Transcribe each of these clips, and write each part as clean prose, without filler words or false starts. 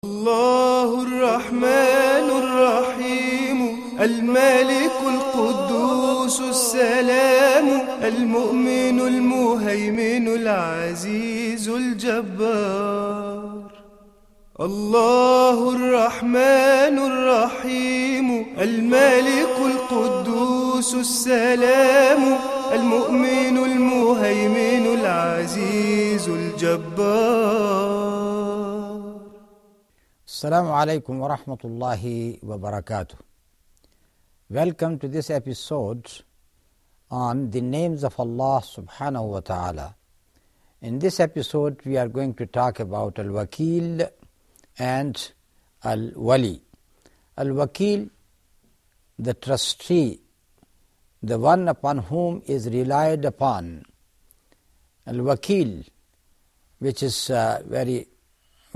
الله الرحمن الرحيم الملك القدوس السلام المؤمن المهيمن العزيز الجبار. الله الرحمن الرحيم الملك القدوس السلام المؤمن المهيمن العزيز الجبار. Assalamu alaikum wa rahmatullahi wa barakatuh. Welcome to this episode on the names of Allah subhanahu wa ta'ala. In this episode we are going to talk about Al-Wakeel and Al-Waliyy. Al-Wakeel, the trustee, the one upon whom is relied upon. Al-Wakeel, which is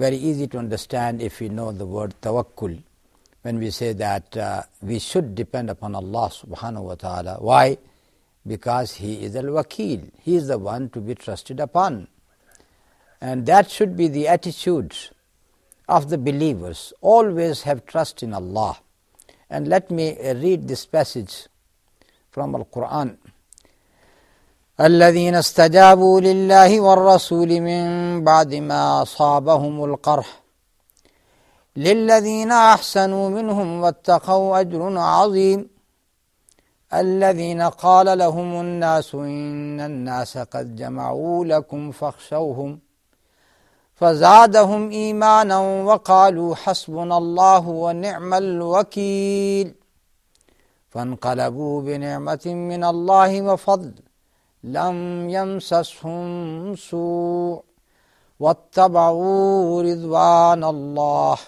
very easy to understand if we know the word tawakkul, when we say that we should depend upon Allah subhanahu wa ta'ala. Why? Because He is Al-Wakeel. He is the one to be trusted upon. And that should be the attitude of the believers. Always have trust in Allah. And let me read this passage from Al-Quran. الذين استجابوا لله والرسول من بعد ما أصابهم القرح للذين أحسنوا منهم واتقوا أجر عظيم الذين قال لهم الناس إن الناس قد جمعوا لكم فاخشوهم فزادهم إيمانا وقالوا حسبنا الله ونعم الوكيل فانقلبوا بنعمة من الله وفضل لم يمسسهم سوء واتبعوا رضوان الله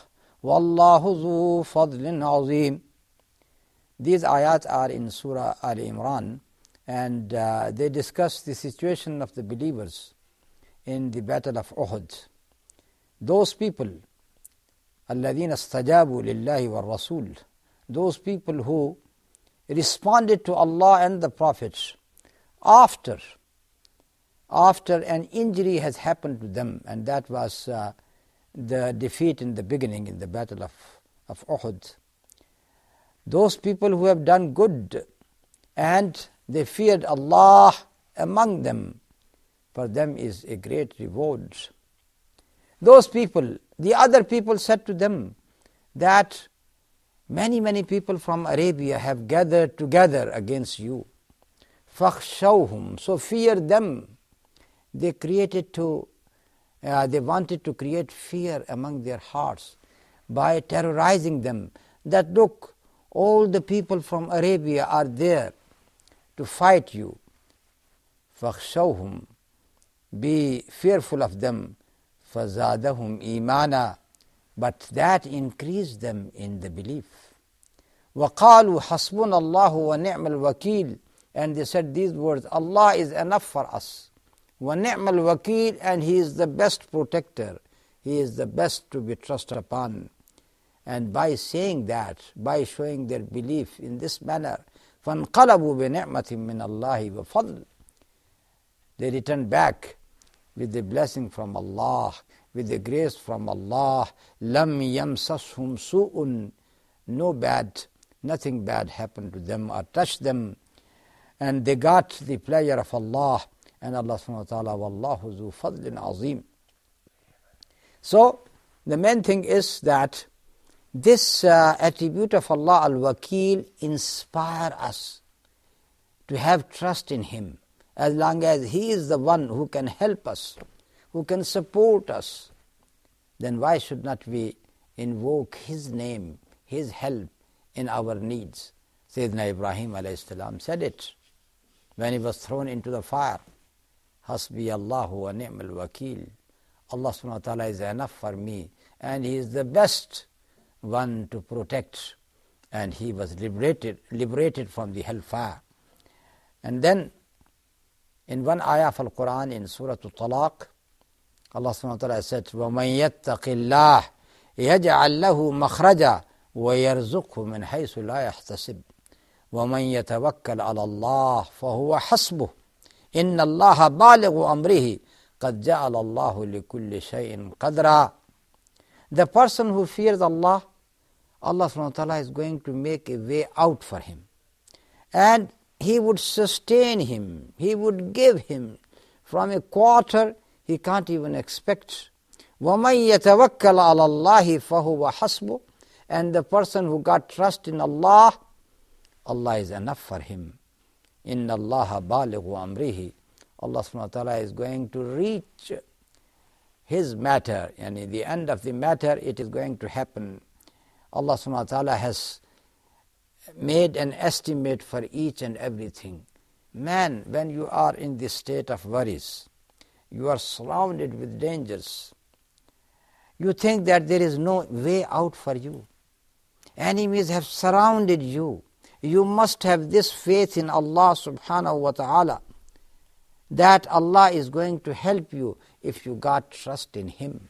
والله ذو فضل عظيم. These ayats are in Surah Al-Imran, and they discuss the situation of the believers in the battle of Uhud. Those people, الذين استجابوا لله والرسول, those people who responded to Allah and the Prophet after an injury has happened to them, and that was the defeat in the beginning in the battle of Uhud. Those people who have done good and they feared Allah among them, for them is a great reward. Those people, the other people said to them that many people from Arabia have gathered together against you. فَخْشَوْهُمْ, so fear them. They wanted to create fear among their hearts by terrorizing them, that look, all the people from Arabia are there to fight you. فَخْشَوْهُمْ, be fearful of them. فَزَادَهُمْ إِيمَانًا, but that increased them in the belief. وَقَالُوا حَسْبُنَا اللَّهُ وَنِعْمَ الْوَكِيلُ, and they said these words, Allah is enough for us. وَنِعْمَ الْوَكِيلُ, and He is the best protector. He is the best to be trusted upon. And by saying that, by showing their belief in this manner, فَانْقَلَبُوا بِنِعْمَةٍ مِّنَ اللَّهِ وَفَضْلٍ, they returned back with the blessing from Allah, with the grace from Allah. لَمْ يَمْسَسْهُمْ سُوءٌ, nothing bad happened to them or touched them. And they got the pleasure of Allah, and Allah subhanahu wa ta'ala, وَاللَّهُ ذُو فَضْلٍ عَظِيمٍ. So, the main thing is that this attribute of Allah, Al-Wakeel, inspire us to have trust in Him. As long as He is the one who can help us, who can support us, then why should not we invoke His name, His help in our needs? Sayyidina Ibrahim alayhi salam said it when he was thrown into the fire. Hasbi Allahu wa ni'mal wakeel. Allah subhanahu wa ta'ala is enough for me, and He is the best one to protect. And he was liberated from the hellfire. And then in one ayah of Al-Quran in Surah Al-Talaq, Allah subhanahu wa ta'ala said, وَمَنْ يَتَّقِ اللَّهِ يَجْعَلْ لَهُ مَخْرَجًا وَيَرْزُقْهُ مِنْ حَيْثُ لَا يَحْتَسِبُ وَمَنْ يَتَوَكَّلْ عَلَى اللَّهِ فَهُوَ حَسْبُهُ إِنَّ اللَّهَ بَالِغُ أَمْرِهِ قَدْ جَعَلَ اللَّهُ لِكُلِّ شَيْءٍ قَدْرًا. The person who fears Allah, Allah subhanahu wa ta'ala is going to make a way out for him. And He would sustain him, He would give him from a quarter he can't even expect. وَمَنْ يَتَوَكَّلَ عَلَى اللَّهِ فَهُوَ حَسْبُهُ. And the person who got trust in Allah, Allah is enough for him. إِنَّ اللَّهَ بَالِغُ أَمْرِهِ. Allah subhanahu wa ta'ala is going to reach His matter, and in the end of the matter it is going to happen. Allah subhanahu wa ta'ala has made an estimate for each and everything. Man, when you are in this state of worries, you are surrounded with dangers, you think that there is no way out for you. Enemies have surrounded you. You must have this faith in Allah subhanahu wa ta'ala, that Allah is going to help you if you got trust in Him.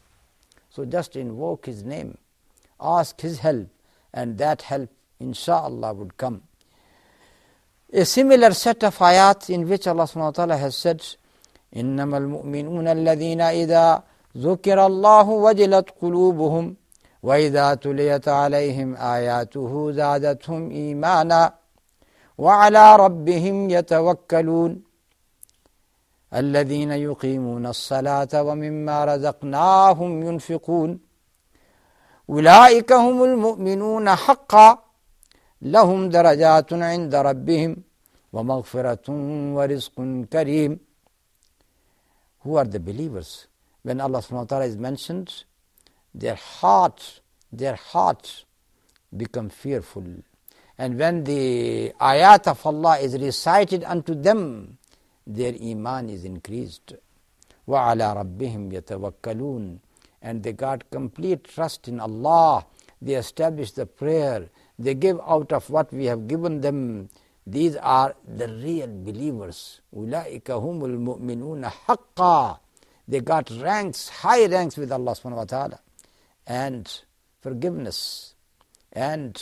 So just invoke His name, ask His help, and that help insha'Allah would come. A similar set of ayat in which Allah subhanahu wa ta'ala has said, إِنَّمَا الْمُؤْمِنُونَ الَّذِينَ إِذَا ذُكِرَ اللَّهُ وَجِلَتْ قُلُوبُهُمْ وَإِذَا تُلِيَتْ عَلَيْهِمْ آيَاتُهُ زَادَتْهُمْ إِيمَانًا وَعَلَى رَبِّهِمْ يَتَوَكَّلُونَ الَّذِينَ يُقِيمُونَ الصَّلَاةَ وَمِمَّا رَزَقْنَاهُمْ يُنْفِقُونَ أُولَئِكَ هُمُ الْمُؤْمِنُونَ حَقًّا لَهُمْ دَرَجَاتٌ عِنْدَ رَبِّهِمْ وَمَغْفِرَةٌ وَرِزْقٌ كَرِيمٌ. Who are the believers? When Allah subhanahu wa ta'ala is mentioned, their hearts become fearful. And when the ayat of Allah is recited unto them, their iman is increased. وَعَلَى رَبِّهِمْ يَتَوَكَّلُونَ. And they got complete trust in Allah. They establish the prayer. They give out of what we have given them. These are the real believers. أُولَٰئِكَ هُمُ الْمُؤْمِنُونَ حَقًّا. They got ranks, high ranks with Allah subhanahu wa ta'ala. And forgiveness. And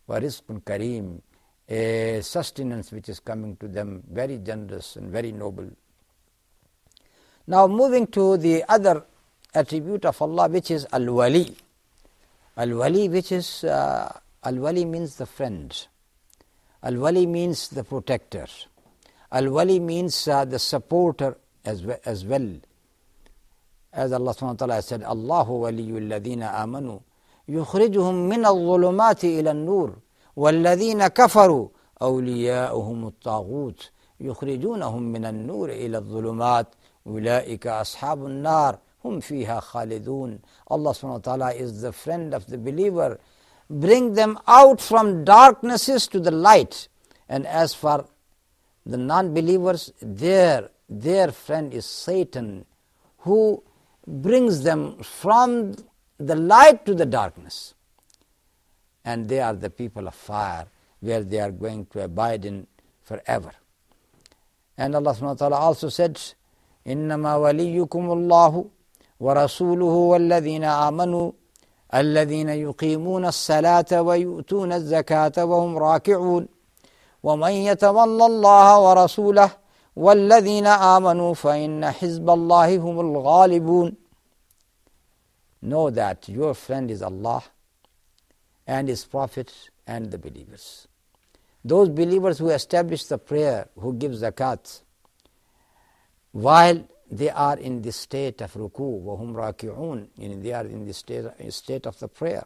وَرِزْقٌ كَرِيمٌ. A sustenance which is coming to them, very generous and very noble. Now moving to the other attribute of Allah, which is Al-Waliyy. Al-Waliyy, which is, Al-Waliyy means the friend. Al-Waliyy means the protector. Al-Waliyy means the supporter as well. As Allah subhanahu wa ta'ala said, Allahu waliyyu alladhina amanu yukhrijuhum min al-dhulumati ila an-nur والذين كفروا أولياؤهم الطاغوت يخرجونهم من النور إلى الظلمات أولئك أصحاب النار هم فيها خالدون. Allah subhanahu wa ta'ala is the friend of the believer. Bring them out from darknesses to the light. And as for the non-believers, their friend is Satan, who brings them from the light to the darkness. And they are the people of fire, where they are going to abide in forever. And Allah subhanahu wa ta'ala also said, إِنَّمَا وَلِيُّكُمُ اللَّهُ وَرَسُولُهُ وَالَّذِينَ آمَنُوا الَّذِينَ يُقِيمُونَ الصَّلَاةَ وَيُؤْتُونَ الزَّكَاةَ وَهُمْ رَاكِعُونَ وَمَنْ يَتَوَلَّ اللَّهَ وَرَسُولَهُ وَالَّذِينَ آمَنُوا فَإِنَّ حِزْبَ اللَّهِ هُمُ الْغَالِبُونَ. Know that your friend is Allah and His Prophet and the believers. Those believers who establish the prayer, who give zakat, while they are in the state of ruku, وَهُمْ رَاكِعُونَ, they are in the state of the prayer.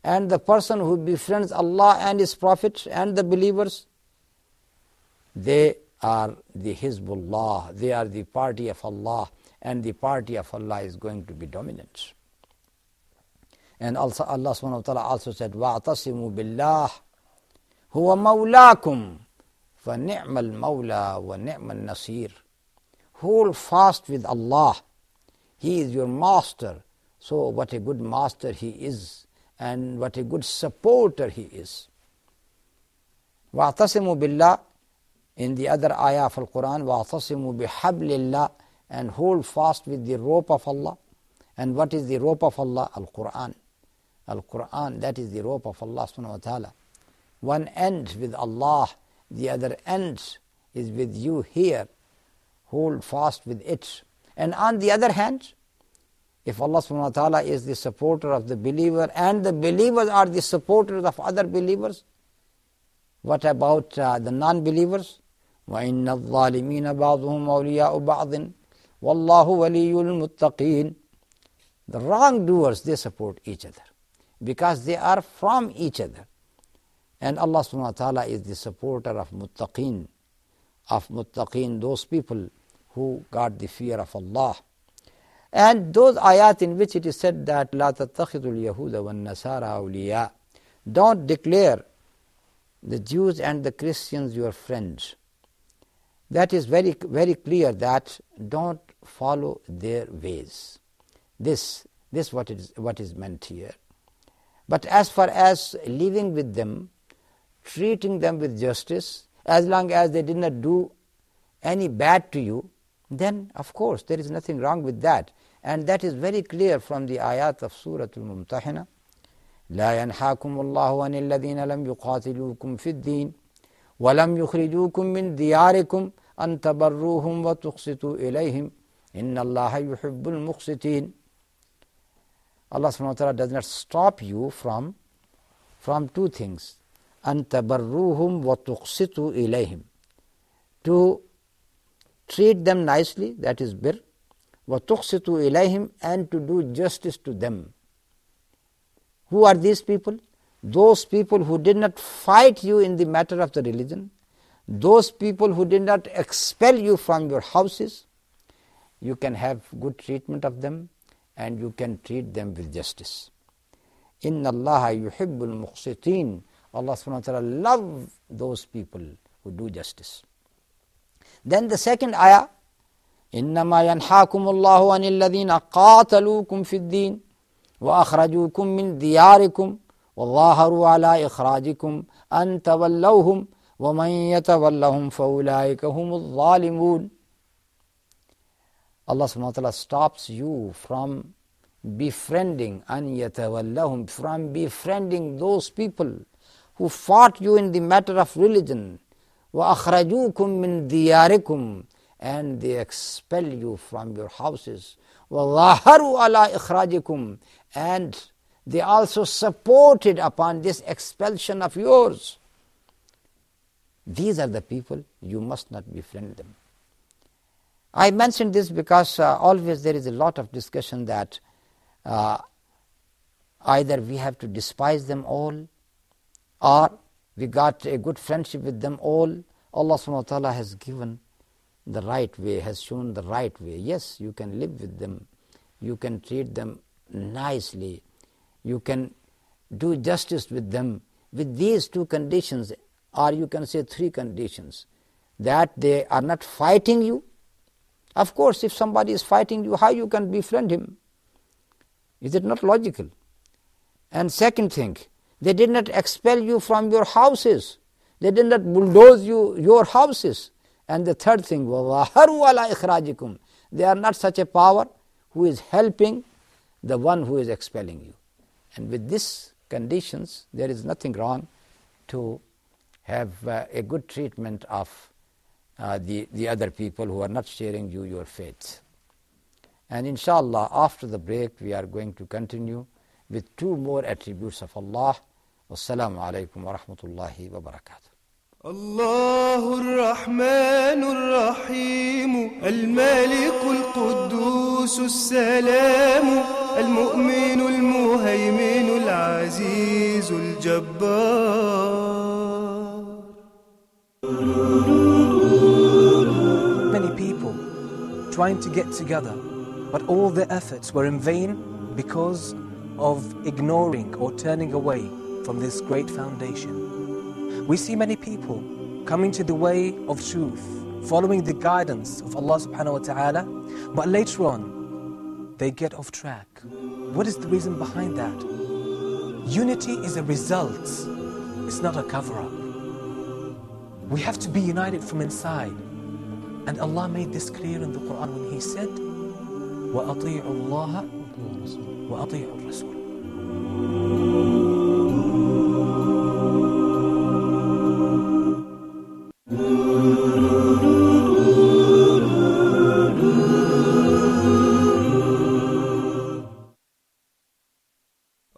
And the person who befriends Allah and His Prophet and the believers, they are the Hizbullah, they are the party of Allah, and the party of Allah is going to be dominant. And also Allah subhanahu wa ta'ala also said, وَاعْتَصِمُوا بِاللَّهِ هُوَ مَوْلَاكُمْ فَنِعْمَ الْمَوْلَى وَنِعْمَ النَّصِيرُ. Hold fast with Allah. He is your master. So what a good master He is, and what a good supporter He is. وَاعْتَصِمُوا بِاللَّهِ. In the other ayah of Al-Quran, وَاعْتَصِمُوا بِحَبْلِ اللَّهِ. And hold fast with the rope of Allah. And what is the rope of Allah? Al-Quran. Al-Quran, that is the rope of Allah subhanahu wa ta'ala. One end with Allah, the other end is with you here. Hold fast with it. And on the other hand, If Allah subhanahu wa ta'ala is the supporter of the believer and the believers are the supporters of other believers, what about the non-believers? وَإِنَّ الظَّالِمِينَ بَعْضُهُمْ أَوْلِيَاءُ بَعْضٍ وَاللَّهُ وَلِيُّ الْمُتَّقِينَ. The wrongdoers, they support each other because they are from each other. And Allah subhanahu wa ta'ala is the supporter of muttaqeen, those people who got the fear of Allah. And those ayat in which it is said that لَا تَتَّخِذُوا الْيَهُودَ وَالنَّسَارَ أَوْلِيَاءَ, don't declare the Jews and the Christians your friends. That is very, very clear that don't follow their ways. This what is meant here. But as far as living with them, treating them with justice, as long as they did not do any bad to you, then of course there is nothing wrong with that. And that is very clear from the ayat of Surah Al-Mumtahina. لا ينحاكم الله عن الذين لم يقاتلوكم في الدين ولم يخرجوكم من دياركم أن تبروهم وتقسطوا إليهم إن الله يحب المقسطين. Allah subhanahu wa ta'ala does not stop you from two things. أن تبروهم وتقسطوا إليهم, to treat them nicely, that is bir, وتقسطوا إليهم, and to do justice to them. Who are these people? Those people who did not fight you in the matter of the religion, those people who did not expel you from your houses. You can have good treatment of them and you can treat them with justice. Inna Allah yuhibbul muqsitin. Allah subhanahu wa ta'ala loves those people who do justice. Then the second ayah, إنما ينحاكم الله عن الذين قاتلوكم في الدين وأخرجوكم من دياركم وظاهروا على إخراجكم أن تولوهم ومن يتولهم فأولئك هم الظالمون. Allah subhanahu wa ta'ala stops you from befriending أن يتولهم, from befriending those people who fought you in the matter of religion. وأخرجوكم من دياركم, and they expel you from your houses. وظاهروا على إخراجكم, and they also supported upon this expulsion of yours. These are the people, you must not befriend them. I mentioned this because always there is a lot of discussion that either we have to despise them all or we got a good friendship with them all. Allah subhanahu wa ta'ala has given the right way, has shown the right way. Yes, you can live with them, you can treat them nicely, you can do justice with them with these two conditions, or you can say three conditions. That they are not fighting you. Of course, if somebody is fighting you, how you can befriend him? Is it not logical? And second thing, they did not expel you from your houses. They did not bulldoze your houses. And the third thing, وَظَاهَرُوا عَلَىٰ إِخْرَاجِكُمْ, they are not such a power who is helping the one who is expelling you. And with these conditions, there is nothing wrong to have a good treatment of the other people who are not sharing you your faith. And inshallah, after the break, we are going to continue with two more attributes of Allah. Wassalamu alaikum wa rahmatullahi wa barakatuh. الله الرحمن الرحيم الملك القدوس السلام المؤمن المهيمن العزيز الجبار. Many people trying to get together, but all their efforts were in vain because of ignoring or turning away from this great foundation. We see many people coming to the way of truth, following the guidance of Allah subhanahu wa ta'ala, but later on, they get off track. What is the reason behind that? Unity is a result, it's not a cover-up. We have to be united from inside. And Allah made this clear in the Quran when He said, وَأَطِيعُوا اللَّهَ وَأَطِيعُوا الرَّسُولَ.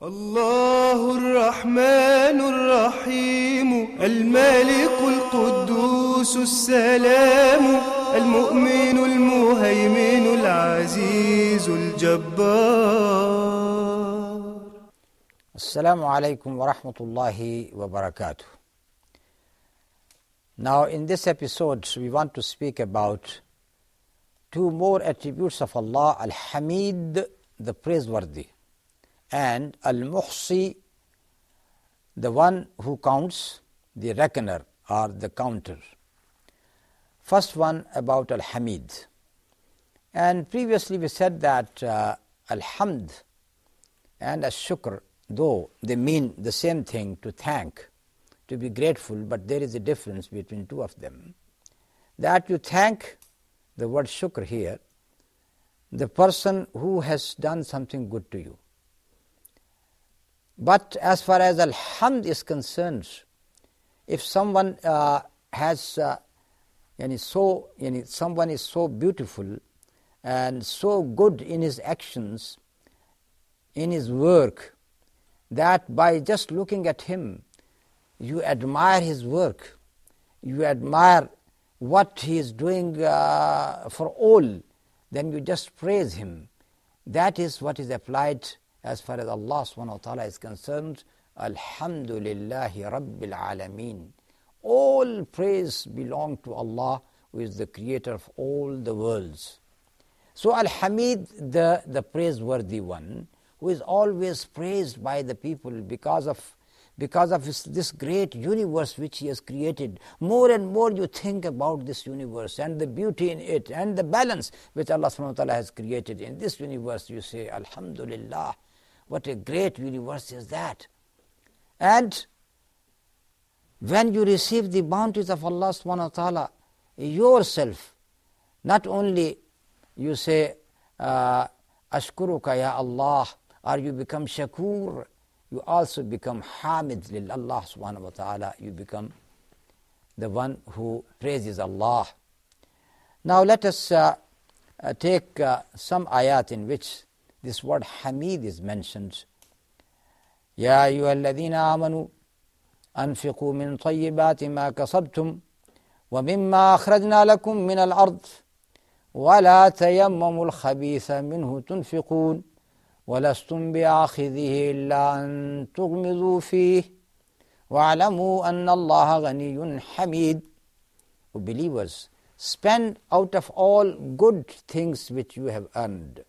الله الرحمن الرحيم الملك القدوس السلام المؤمن المهيمن العزيز الجبار. Assalamu alaikum wa rahmatullahi wa barakatuh. Now in this episode we want to speak about two more attributes of Allah, Al-Hameed, the praiseworthy, and Al-Muhsee, the one who counts, the reckoner or the counter. First one about Al-Hameed. And previously we said that Al-Hamd and Al-Shukr, though they mean the same thing, to thank, to be grateful, but there is a difference between two of them. That you thank, the word shukr here, the person who has done something good to you. But as far as Al-Hamd is concerned, if someone someone is so beautiful and so good in his actions, in his work, that by just looking at him, you admire his work, you admire what he is doing for all, then you just praise him. That is what is applied as far as Allah subhanahu wa ta'ala is concerned. Alhamdulillahi Rabbil Alameen. All praise belong to Allah, who is the creator of all the worlds. So Al-Hameed, the praiseworthy one, who is always praised by the people because of this great universe which he has created. More and more you think about this universe and the beauty in it and the balance which Allah subhanahu wa ta'ala has created in this universe. You say, Alhamdulillah, what a great universe is that. And when you receive the bounties of Allah subhanahu wa ta'ala yourself, not only you say, Ashkuruka ya Allah, or you become shakur, you also become hamid lil Allah subhanahu wa ta'ala. You become the one who praises Allah. Now let us take some ayat in which this word Hameed is mentioned. Ya ayyuhalladhina amanu anfiqu min tayyibati ma kasabtum wa mimma akhrajna lakum min al-ard wa la tayammamu al-khabitha minhu tunfiqun وَلَسْتُمْ بِآخِذِهِ إِلَّا أَن تُغْمِضُوا فِيهِ وَاعْلَمُوا أَنَّ اللَّهَ غَنِيٌّ حَمِيدٌ. O believers, spend out of all good things which you have earned,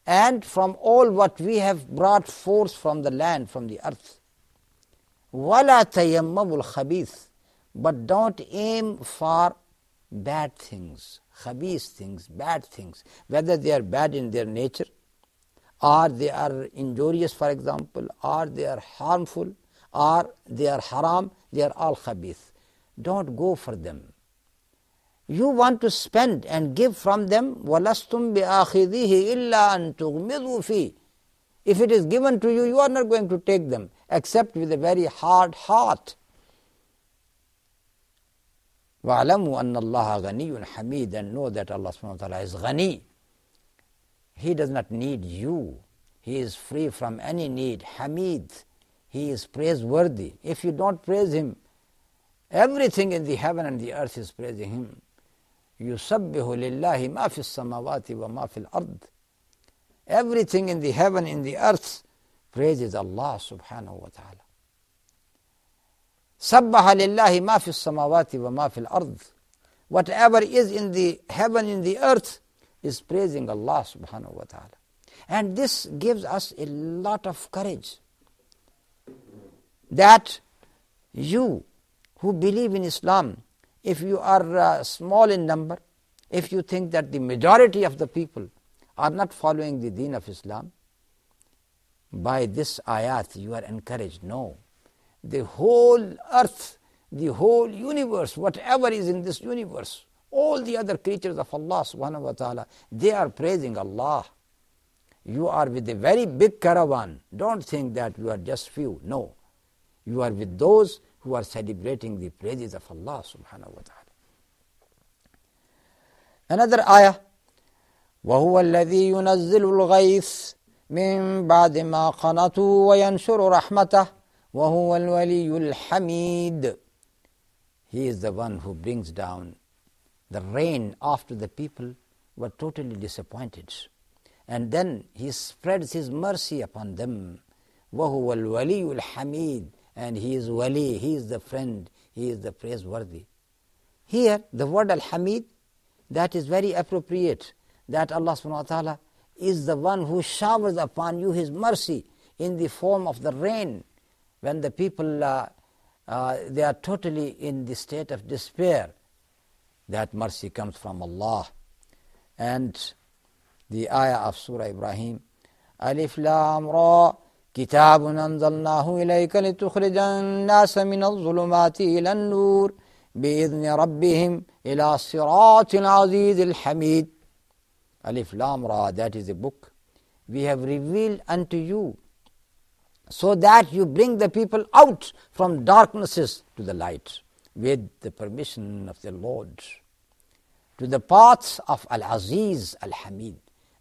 and from all what we have brought forth from the land, from the earth. وَلَا تَيَمَّمُوا الْخَبِيثِ. But don't aim for bad things, khabith things, bad things, whether they are bad in their nature, or they are injurious, for example, or they are harmful, or they are haram, they are all khabith. Don't go for them. You want to spend and give from them. وَلَسْتُمْ بِآخِذِهِ إِلَّا أَن تُغْمِضُوا فِيهِ. If it is given to you, you are not going to take them, except with a very hard heart. وَاعْلَمُوا أَنَّ اللَّهَ غَنِيٌّ حَمِيدٌ. And know that Allah subhanahu wa ta'ala is ghani. He does not need you. He is free from any need. Hameed. He is praiseworthy. If you don't praise him, everything in the heaven and the earth is praising him. يُسَبِّحُ لِلَّهِ مَا فِي السَّمَاوَاتِ وَمَا فِي الْأَرْضِ. Everything in the heaven, in the earth, praises Allah subhanahu wa ta'ala. سَبَّحَ لِلَّهِ مَا فِي السَّمَاوَاتِ وَمَا فِي الْأَرْضِ. Whatever is in the heaven, in the earth, is praising Allah subhanahu wa ta'ala. And this gives us a lot of courage, that you who believe in Islam, if you are small in number, if you think that the majority of the people are not following the deen of Islam, by this ayat you are encouraged. No, the whole earth, the whole universe, whatever is in this universe, all the other creatures of Allah subhanahu wa ta'ala, they are praising Allah. You are with a very big caravan. Don't think that you are just few. No. You are with those who are celebrating the praises of Allah subhanahu wa ta'ala. Another ayah, وَهُوَ الَّذِي يُنَزِّلُ الْغَيْثِ من بعد ما قنطوا وينشر رحمته وهو الولي الحميد. He is the one who brings down the rain after the people were totally disappointed. And then he spreads his mercy upon them. وَهُوَ الْوَلِيُّ الْحَمِيدُ. And he is wali, he is the friend, he is the praiseworthy. Here, the word Al-Hameed, that is very appropriate, that Allah subhanahu wa ta'ala is the one who showers upon you his mercy in the form of the rain. When the people, they are totally in the state of despair, that mercy comes from Allah. And the ayah of Surah Ibrahim, Alif Lam Ra, كتاب أنزلناه إليك لتخرج الناس من الظلمات إلى النور بإذن ربهم إلى صراط العزيز الحميد. Alif Lam Ra, that is a book we have revealed unto you, so that you bring the people out from darknesses to the light with the permission of the Lord, to the paths of Al-Aziz Al-Hameed,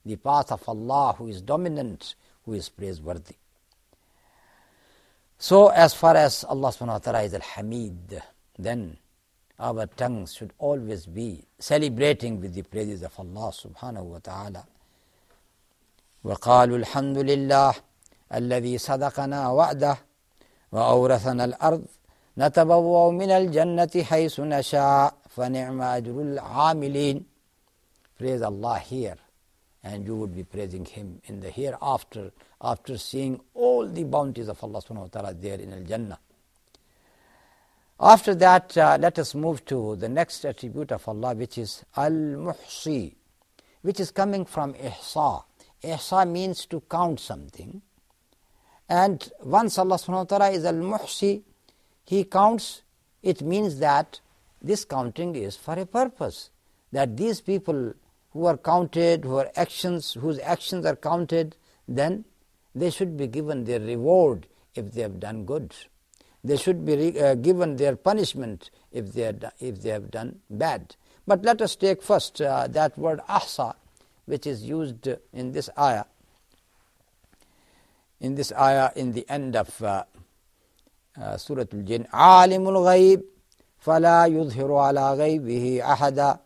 the path of Allah who is dominant, who is praiseworthy. So as far as Allah subhanahu wa ta'ala is Al-Hameed, then our tongues should always be celebrating with the praises of Allah subhanahu wa ta'ala. وَقَالُوا الْحَمْدُ لِلَّهِ الَّذِي صَدَقَنَا وَعْدَهُ وَأَوْرَثَنَا الْأَرْضَ نَتَبَوَّأُ مِنَ الْجَنَّةِ حَيْثُ نَشَاءُ فَنِعْمَ أَجْرُ الْعَامِلِينَ. Praise Allah here, and you would be praising Him in the hereafter, after seeing all the bounties of Allah subhanahu wa ta'ala there in Al-Jannah. After that, let us move to the next attribute of Allah, which is Al-Muhsee, which is coming from Ihsa. Ihsa means to count something. And once Allah subhanahu wa ta'ala is Al-Muhsee, He counts, it means that this counting is for a purpose. That these people who are counted, whose actions are counted, then they should be given their reward if they have done good. They should be given their punishment if they have done bad. But let us take first that word ahsa, which is used in this ayah. In this ayah, in the end of Surah Al-Jinn, Alimul Ghaib, فَلَا يُظْهِرُ عَلَى غَيْبِهِ أَحَدًا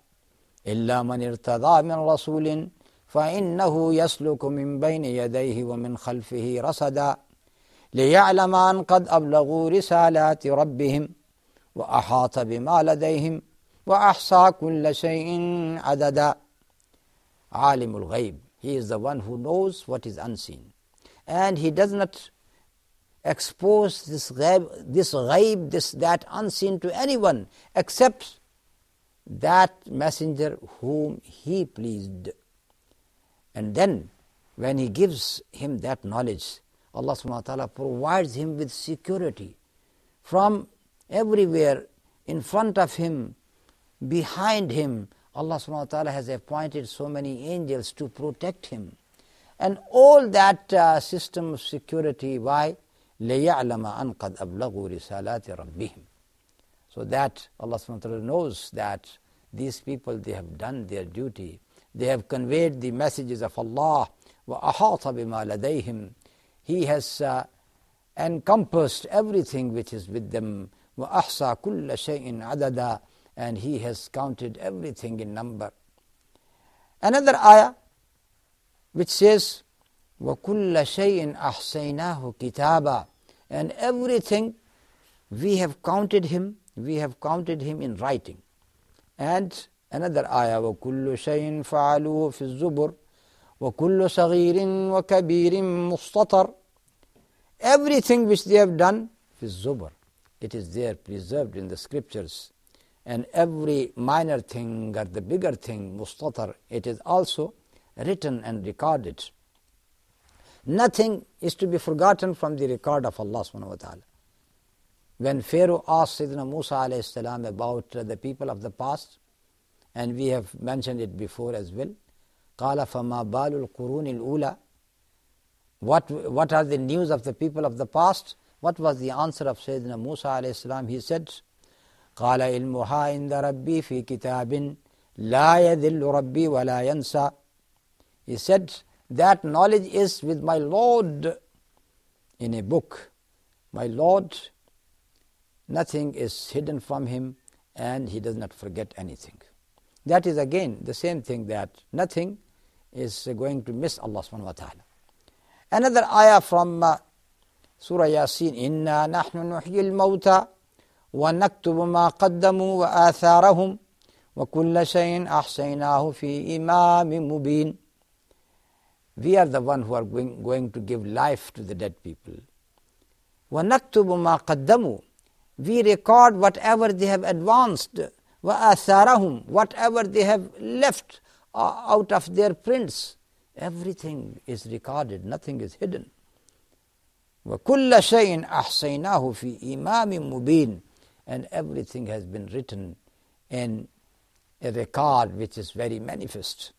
إِلَّا مَنِ ارْتَضَى مِنْ رَسُولٍ فَإِنَّهُ يَسْلُكُ مِنْ بَيْنِ يَدَيْهِ وَمِنْ خَلْفِهِ رَصَدًا لِيَعْلَمَ أَنْ قَدْ أَبْلَغُوا رِسَالَاتِ رَبِّهِمْ وَأَحَاطَ بِمَا لَدَيْهِمْ وَأَحْصَى كُلَّ شَيْءٍ عَدَدًا. Alimul Ghaib, He is the one who knows what is unseen, and He does not expose that unseen to anyone except that messenger whom He pleased. And then when He gives him that knowledge, Allah subhanahu wa ta'ala provides him with security from everywhere, in front of him, behind him. Allah subhanahu wa ta'ala has appointed so many angels to protect him. And all that system of security, why? لِيَعْلَمَ أَنْ قَدْ أَبْلَغُوا رِسَالَاتِ رَبِّهِمْ. So that Allah subhanahu wa ta'ala knows that these people, they have done their duty. They have conveyed the messages of Allah. وَأَحَاطَ بِمَا لَدَيْهِمْ. He has encompassed everything which is with them. وَأَحْصَى كُلَّ شَيْءٍ عَدَدًا. And He has counted everything in number. Another ayah which says, وَكُلَّ شَيْءٍ أَحْصَيْنَاهُ كِتَابًا. And everything we have counted him in writing. And another ayah, وَكُلُّ شَيْءٍ فَعَلُوهُ فِي الزُّبُرِ وَكُلُّ صَغِيرٍ وَكَبِيرٍ مُسْتَطَرٍ. Everything which they have done, فِي الزُّبُرِ, it is there preserved in the scriptures. And every minor thing or the bigger thing, mustatar, it is also written and recorded. Nothing is to be forgotten from the record of Allah subhanahu wa ta'ala. When Pharaoh asked Sayyidina Musa alayhi salam about the people of the past, and we have mentioned it before as well, قَالَ فَمَا بَالُ الْقُرُونِ الْأُولَى. What are the news of the people of the past? What was the answer of Sayyidina Musa alayhi salam? He said, قال علمها عند ربي في كتاب لا يذل ربي ولا ينسى. He said that knowledge is with my Lord in a book. My Lord, nothing is hidden from him, and he does not forget anything. That is again the same thing, that nothing is going to miss Allah subhanahu wa ta'ala. Another ayah from Surah Yasin, Inna nahnu nuhyil mawta wa naktubu ma qaddamu wa atharahum wa kulla shayin ahsaynahu fi imamin mubin. We are the one who are going to give life to the dead people. Wa naktubu ma qaddamu. We record whatever they have advanced. Wa atharahum. Whatever they have left out of their prints. Everything is recorded, nothing is hidden. وَكُلَّ شَيْءٍ أَحْصَيْنَاهُ فِي إِمَامٍ مُبِينٍ. And everything has been written in a record which is very manifest.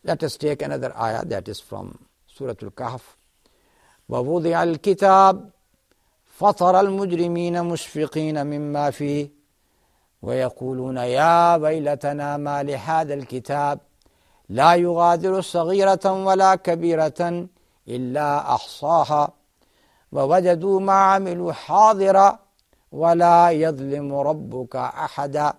Let us take another ayah, that is from Surah Al-Kahf. وَوُضِعَ الْكِتَابِ فَطَرَ الْمُجْرِمِينَ مُشْفِقِينَ مِمَّا فِيهِ وَيَقُولُونَ يَا وَيْلَتَنَا مَا لِهَذَا الْكِتَابِ لا يغادر صغيرة ولا كبيرة إلا أحصاها ووجدوا ما عملوا حاضرا ولا يظلم ربك أحدا.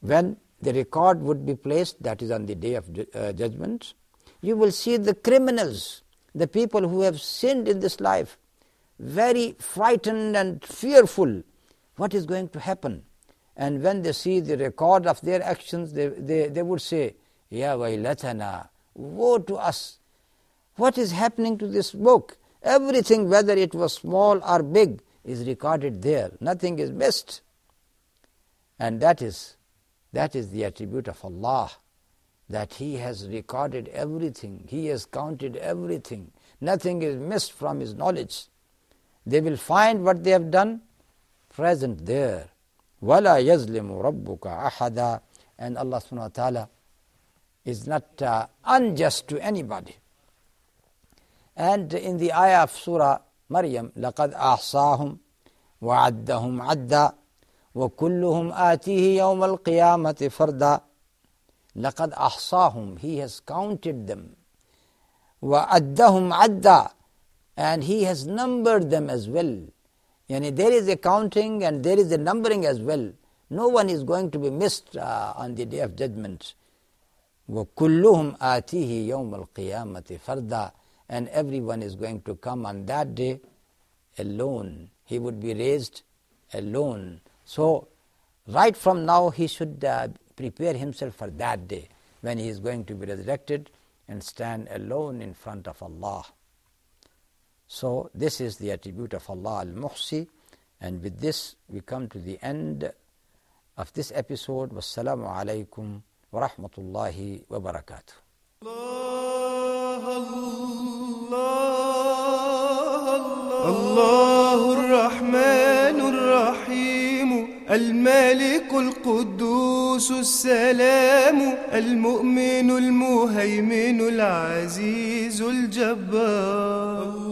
When the record would be placed, that is on the day of judgment, you will see the criminals, the people who have sinned in this life, very frightened and fearful. What is going to happen? And when they see the record of their actions, they would say, Ya waylatana, woe to us. What is happening to this book? Everything, whether it was small or big, is recorded there. Nothing is missed. And that is the attribute of Allah, that He has recorded everything. He has counted everything. Nothing is missed from His knowledge. They will find what they have done present there. وَلَا يَظْلِمُ رَبُّكَ أَحَدًا. And Allah subhanahu wa ta'ala is not unjust to anybody. And in the ayah of Surah Maryam, لَقَدْ أَحْصَاهُمْ وَعَدَّهُمْ عَدًّا وَكُلُّهُمْ آتِيهِ يَوْمَ الْقِيَامَةِ فَرْدًا. لَقَدْ أَحْصَاهُمْ. He has counted them. وَعَدَّهُمْ عَدًّا. And He has numbered them as well. Yani there is a counting and there is a numbering as well. No one is going to be missed on the day of judgment. وَكُلُّهُمْ آتِيهِ يَوْمَ الْقِيَامَةِ فَرْدًا. And everyone is going to come on that day alone. He would be raised alone. So, right from now he should prepare himself for that day when he is going to be resurrected and stand alone in front of Allah. So, this is the attribute of Allah Al-Muhsee. And with this, we come to the end of this episode. Wassalamu alaikum wa rahmatullahi wa barakatuh. الله الرحمن الرحيم المالك القدوس السلام المؤمن المهيمن العزيز الجبار.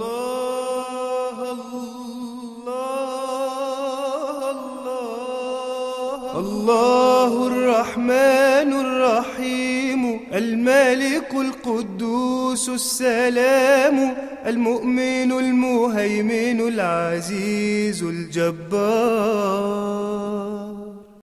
الله الرحمن الرحيم المالك القدوس السلام المؤمن المهيمن العزيز الجبار.